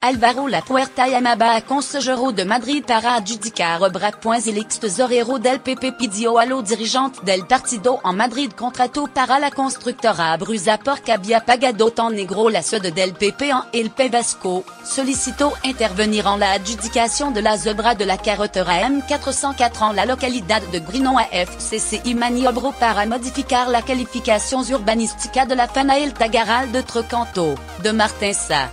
Álvaro Lapuerta llamaba a Consejero de Madrid para adjudicar obras. El ex-tesorero del PP pidió a los dirigentes del partido en Madrid contrato para la constructora Brusa porque había pagado tan negro la sede del PP en el País Vasco, solicitó intervenir en la adjudicación de las obras de la carretera M404 en la localidad de Grinon AFCC y maniobró para modificar la calificación urbanística de la zona El Tagaral de Trecanto, de Martensa.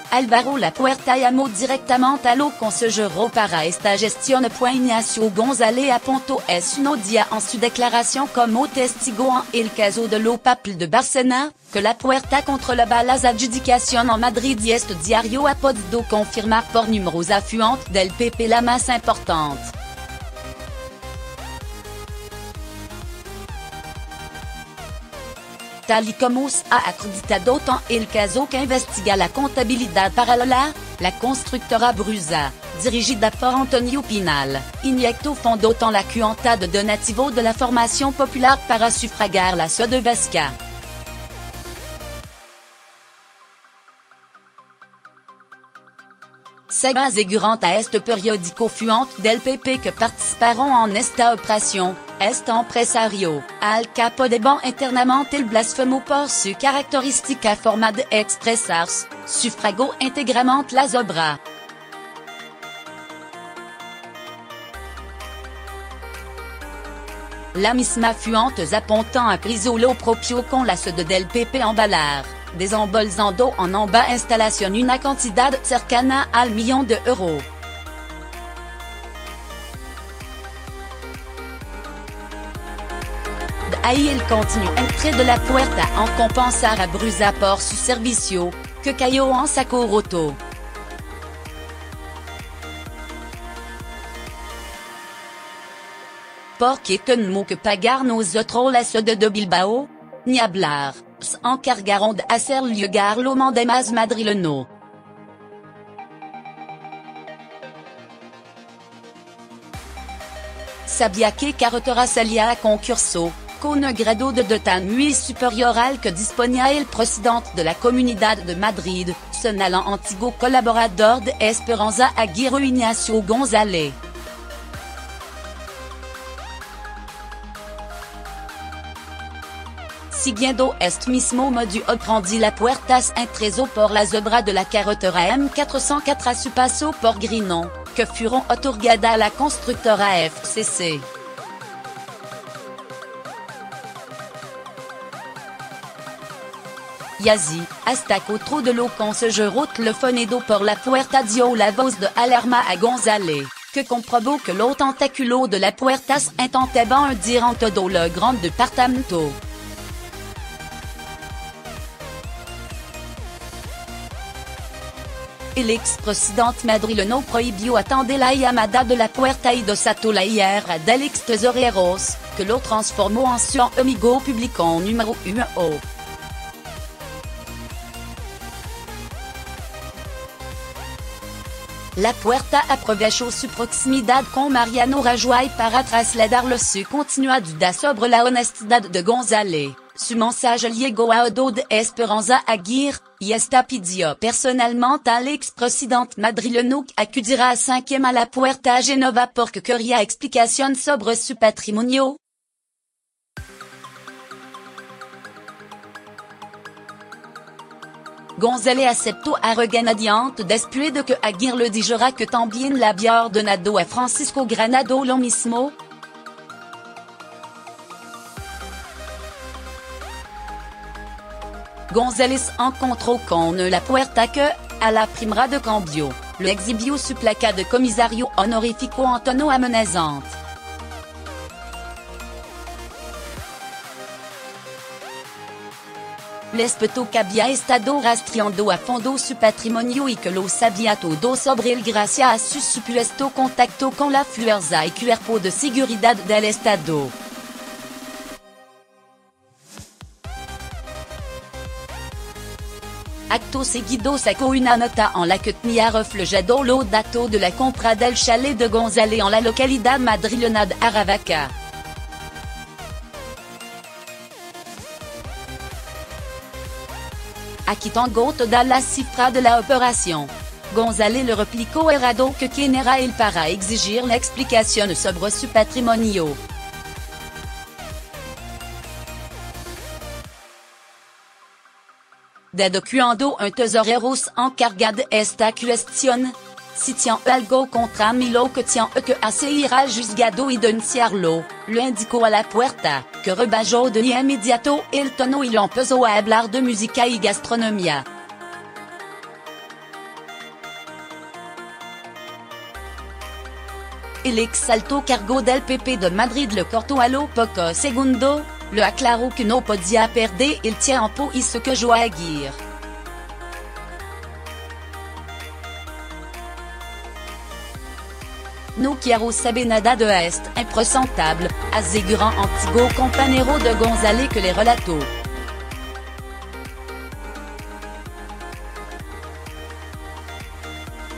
Álvaro Lapuerta llamó directamente a los consejeros para esta gestión. Ignacio González apuntó uno día en su declaración como testigo en el caso de los Papel de Barcelona, que Lapuerta controlaba las adjudicaciones en Madrid y este diario ha podido confirmar por números afluentes del PP la más importante. Tal y como se ha acreditado en el caso que investiga la contabilidad paralela, la constructora Brusa, dirigida por Antonio Pinal, inyectó fondos en la cuenta de donativo de la formación popular para sufragar la sede vasca. Según asegurant a este periódico fuente del PP que participaron en esta operación, este empresario, al capo de ban internamente el blasfemo por su característica forma de expresarse, sufragó íntegramente las obras. La misma fuente apuntant a priso lo propio con la sede del PP en Balar, desembolsando en ambas instalaciones una cantidad cercana al €1.000.000. De ahí el continuo entre de Lapuerta en compensar a Brusa por su servicio, que cayó en saco roto. Porque tenemos que pagar nosotros la sede de Bilbao? Ni hablar, se encargaron de hacer llegar los mandamas madrileños. Sabía que carretera salía a concurso, con un grado de dota muy superior al que disponía el presidente de la Comunidad de Madrid, señaló antiguo colaborador de Esperanza Aguirre Ignacio González. Siguiendo este mismo modo operandi Lapuerta se interesó por las obras de la carretera M404 a su paso por Grinon, que fueron otorgadas a la constructora FCC. Y así, hasta que otro de los consejeros telefonado por Lapuerta dio la voz de alarma a González, que comprobó que los tentaculos de Lapuerta se intentaban hundir en todo le gran departamento. El expresidente madrileño prohibió atender la llamada de Lapuerta y desató la ira del ex-tesoreros, que lo transformó en su amigo público número 1. Lapuerta aprovechó su proximidad con Mariano Rajoy para trasladarle su continua duda sobre la honestidad de González. Su mensaje llegó a oídos de Esperanza Aguirre, y esta pidió personalmente al expresidente madrileño que acudiera a 5e a Lapuerta a Génova porque quería explicación sobre su patrimonio. González aceptó a regañadientes después de que Aguirre le dijera que también le había ordenado a Francisco Granado lo mismo. González encontró con Lapuerta que, a la primera de cambio, le exhibió su placa de comisario honorífico en tono amenazante. Le espetó que había estado rastreando a fondo su patrimonio y que lo sabía todo sobre él gracias a su supuesto contacto con la Fuerza y Cuerpo de Seguridad del Estado. Acto seguido sacó una nota en la que tenía reflejado los datos de la compra del chalet de González en la localidad madrileña de Aravaca. Akitango toda la cifra de la opération. González le replico errado que quien il para exigir l'explicación sobre su patrimonio. Desde cuando un tesoreros encargado esta cuestión, si tiene algo contra mí lo que tiene que hacer irá juzgado y denunciarlo, lo indicó a la puerta, que rebajó de inmediato el tono y lo empezó a hablar de música y gastronomía. El exalto cargo del PP de Madrid le cortó a lo poco segundo, le aclaró que no podía perder el tiempo y ce que yo aguir. No quiero saber nada de este impresentable, asegurant antiguo compañero de González que le relató.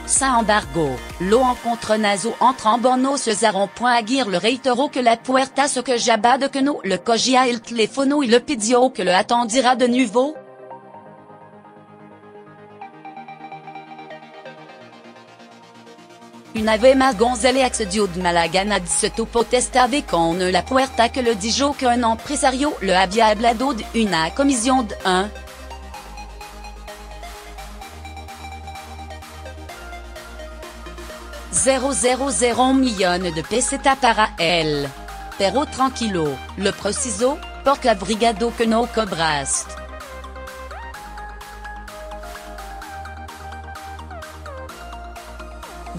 Sin embargo, lo encontronazo entre ambos cesaron aguir le reiteró que la puerta ce que jaba de que no le cogia el teléfono y le pidió que le attendiera de nuevo. Una vez más González accedió de mala gana de potestad con la puerta que le dijo que un empresario le había hablado de una comisión de 1,000 millones de pesetas para él. Pero tranquilo, le precisó, porque abrigado que no cobraste.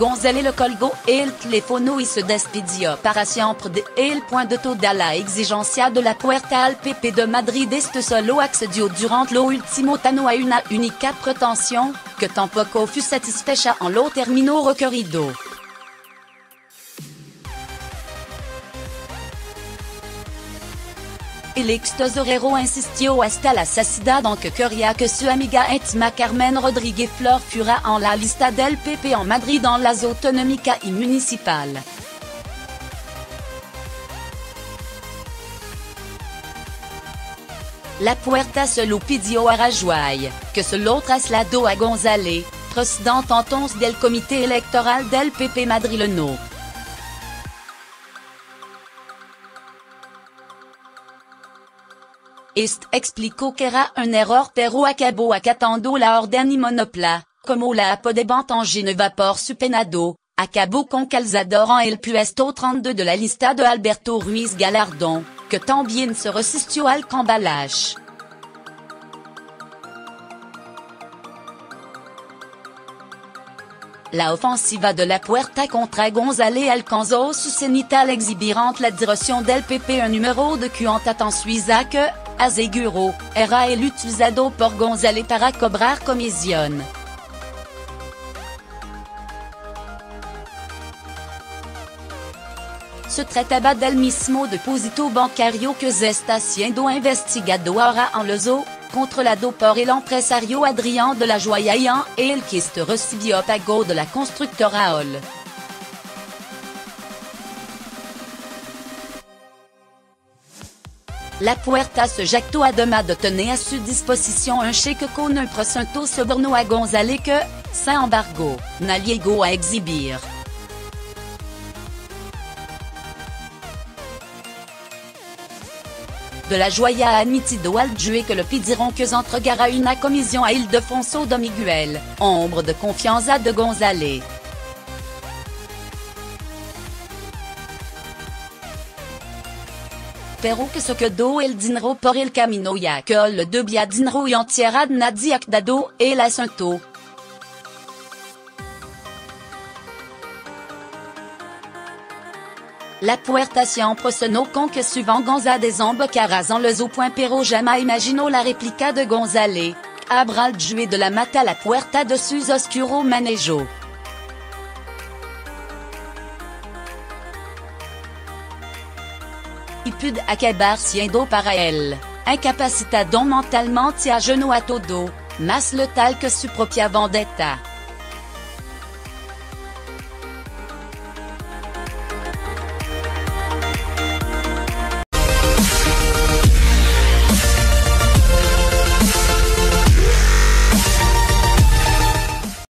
González le colgó el teléfono y se despidió para siempre de el point de toda la exigencia de la puerta al PP de Madrid. Este solo accedió durante lo último año a una única pretensión, que tampoco fut satisfecha en lo término requerido. El ex tesorero insistió hasta la saciedad en que quería que su amiga íntima Carmen Rodríguez Flor fuera en la lista del PP en Madrid en las autonómica y municipal. La puerta se lo pidió a Rajoy, que se lo trasladó a González, presidente entonces del comité electoral del PP madrileno. Este explicó que era un error pero acabó acatando la orden y monopla, como la podemos en vapor su penado, acabó con calzador en el puesto 32 de la lista de Alberto Ruiz Gallardón, que también se resistió al cambalache. La ofensiva de la puerta contra González alcanzó su cenit al exhibir ante la dirección del PP un número de cuenta tan suiza que, aseguró, era el utilizado por González para cobrar comisión. Se trataba del mismo depósito bancario que se está siendo investigado ahora en Lozo, controlado por el empresario Adrián de la Joya y el que recibió pago de la constructora OL. La puerta se jactó además de tener a su disposición un chèque con un porcentaje soborno a González que, sin embargo, no llegó a exhibir. De la Joya ha admitido al juez que le pidieron que se entregara una comisión a Ildefonso de Miguel, hombre de confianza de González. Pero que se quedó el dinero por el camino ya que le debía dinero y entierad nadie dado el asunto. La puerta siempre sonó con que suivant González embocaras en Lozo. Pero jamais imaginó la réplica de González, abra el juez de la mata la puerta de sus oscuro manejo. Y pudo acabar siendo para él, incapacitado mentalmente a genoux a todo, más letal que su propia vendetta.